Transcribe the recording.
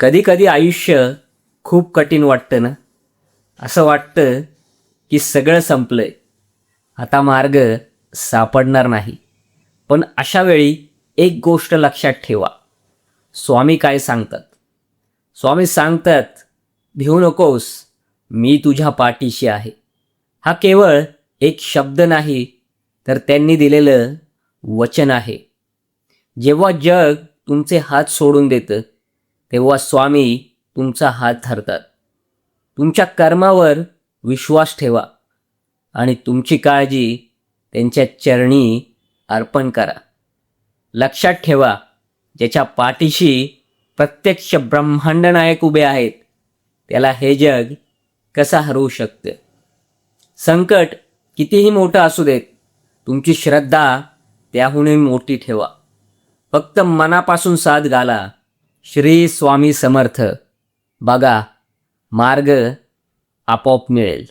कधी कधी आयुष्य खूप कठीण वाटतं ना. असं वाटतं की सगळं संपलंय, आता मार्ग सापडणार नाही. पण अशा वेळी एक गोष्ट लक्षात ठेवा. स्वामी काय सांगतात? स्वामी सांगतात, भिवू नकोस, मी तुझ्या पाठीशी आहे. हा केवळ एक शब्द नाही, तर त्यांनी दिलेलं वचन आहे. जेव्हा जग तुमचे हात सोडून देतं, तेव्हा स्वामी तुमचा हात धरतात. तुमच्या कर्मावर विश्वास ठेवा आणि तुमची काळजी त्यांच्या चरणी अर्पण करा. लक्षात ठेवा, ज्याच्या पाठीशी प्रत्यक्ष ब्रह्मांड नायक उभे आहेत, त्याला हे जग कसं हरवू शकतं? संकट कितीही मोठं असू देत, तुमची श्रद्धा त्याहूनही मोठी ठेवा. फक्त मनापासून साथ घाला. श्री स्वामी समर्थ. बघा, मार्ग आपोआप मिळेल.